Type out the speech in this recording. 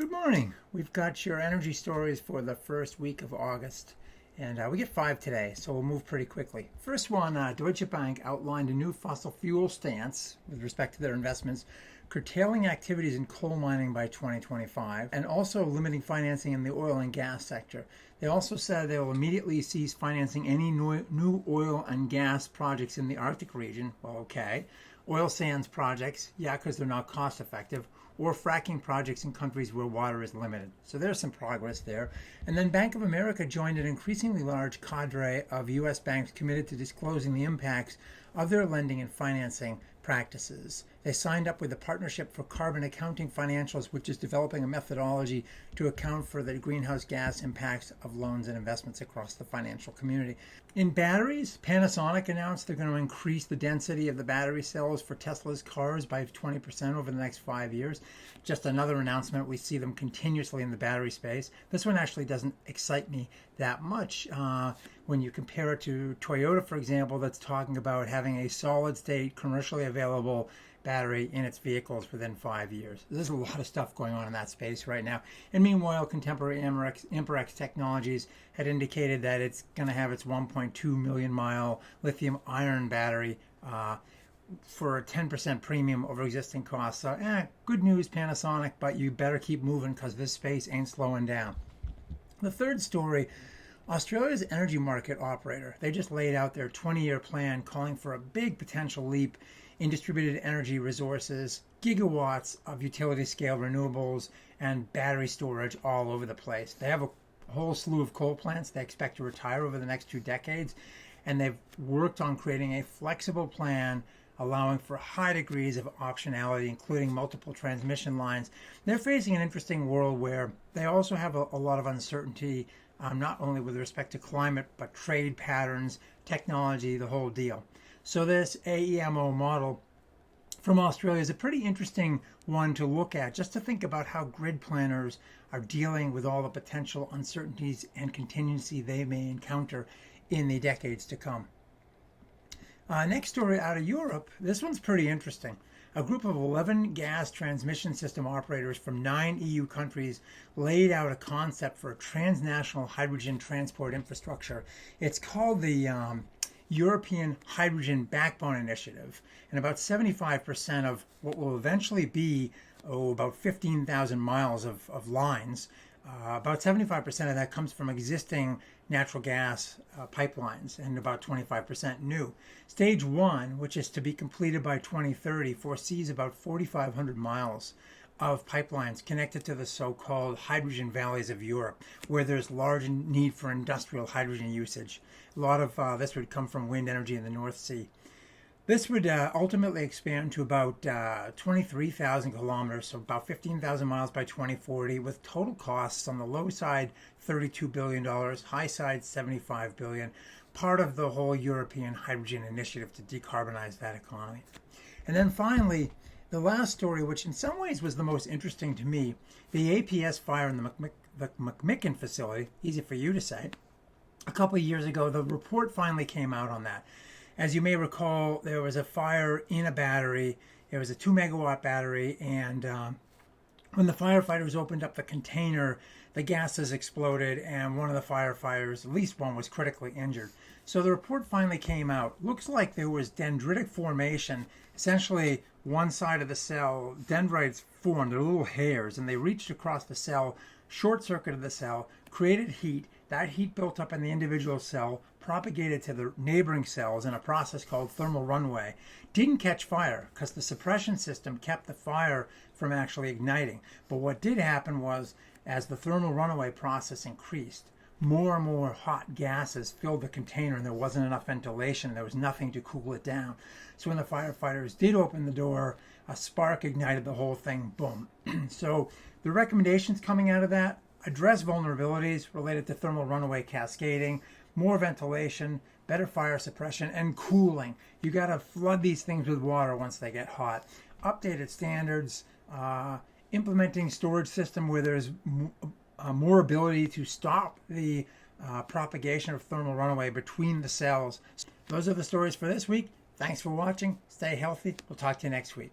Good morning. We've got your energy stories for the first week of August, and we get 5 today, so we'll move pretty quickly. First one, Deutsche Bank outlined a new fossil fuel stance with respect to their investments, curtailing activities in coal mining by 2025, and also limiting financing in the oil and gas sector. They also said they will immediately cease financing any new oil and gas projects in the Arctic region. Well, okay. Oil sands projects, yeah, because they're not cost effective, or fracking projects in countries where water is limited. So there's some progress there. And then Bank of America joined an increasingly large cadre of U.S. banks committed to disclosing the impacts of their lending and financing practices. They signed up with the Partnership for Carbon Accounting Financials, which is developing a methodology to account for the greenhouse gas impacts of loans and investments across the financial community. In batteries, Panasonic announced they're going to increase the density of the battery cells for Tesla's cars by 20% over the next 5 years. Just another announcement. We see them continuously in the battery space. This one actually doesn't excite me that much when you compare it to Toyota, for example, that's talking about having a solid state commercially available battery in its vehicles within 5 years. There's a lot of stuff going on in that space right now. And meanwhile, contemporary Amperex Technologies had indicated that it's going to have its 1.2 million mile lithium iron battery for a 10% premium over existing costs. So, good news, Panasonic, but you better keep moving because this space ain't slowing down. The third story, Australia's energy market operator, they just laid out their 20-year plan calling for a big potential leap in distributed energy resources, gigawatts of utility scale renewables, and battery storage all over the place. They have a whole slew of coal plants they expect to retire over the next 2 decades, and they've worked on creating a flexible plan allowing for high degrees of optionality, including multiple transmission lines. They're facing an interesting world where they also have a lot of uncertainty, not only with respect to climate, but trade patterns, technology, the whole deal. So this AEMO model from Australia is a pretty interesting one to look at, just to think about how grid planners are dealing with all the potential uncertainties and contingency they may encounter in the decades to come. Next story out of Europe, this one's pretty interesting. A group of 11 gas transmission system operators from 9 EU countries laid out a concept for a transnational hydrogen transport infrastructure. It's called the European Hydrogen Backbone Initiative, and about 75% of what will eventually be about 15,000 miles of lines, about 75% of that comes from existing natural gas pipelines and about 25% new. Stage 1, which is to be completed by 2030, foresees about 4,500 miles of pipelines connected to the so-called hydrogen valleys of Europe, where there's large need for industrial hydrogen usage. A lot of this would come from wind energy in the North Sea. This would ultimately expand to about 23,000 kilometers, so about 15,000 miles by 2040, with total costs on the low side $32 billion, high side $75 billion, part of the whole European hydrogen initiative to decarbonize that economy. And then finally, the last story, which in some ways was the most interesting to me, the APS fire in the McMicken facility, easy for you to say. A couple of years ago, the report finally came out on that. As you may recall, there was a fire in a battery. It was a 2 megawatt battery, and when the firefighters opened up the container, the gases exploded, and one of the firefighters, at least one, was critically injured. So the report finally came out. Looks like there was dendritic formation. Essentially, one side of the cell, dendrites formed, they're little hairs, and they reached across the cell, short-circuited the cell, created heat. That heat built up in the individual cell, propagated to the neighboring cells in a process called thermal runaway. Didn't catch fire because the suppression system kept the fire from actually igniting. But what did happen was, as the thermal runaway process increased, more and more hot gases filled the container, and there wasn't enough ventilation. There was nothing to cool it down. So when the firefighters did open the door, a spark ignited the whole thing. Boom. So the recommendations coming out of that: address vulnerabilities related to thermal runaway cascading, more ventilation, better fire suppression, and cooling. You got to flood these things with water once they get hot. Updated standards, implementing storage system where there's more ability to stop the propagation of thermal runaway between the cells. Those are the stories for this week. Thanks for watching. Stay healthy. We'll talk to you next week.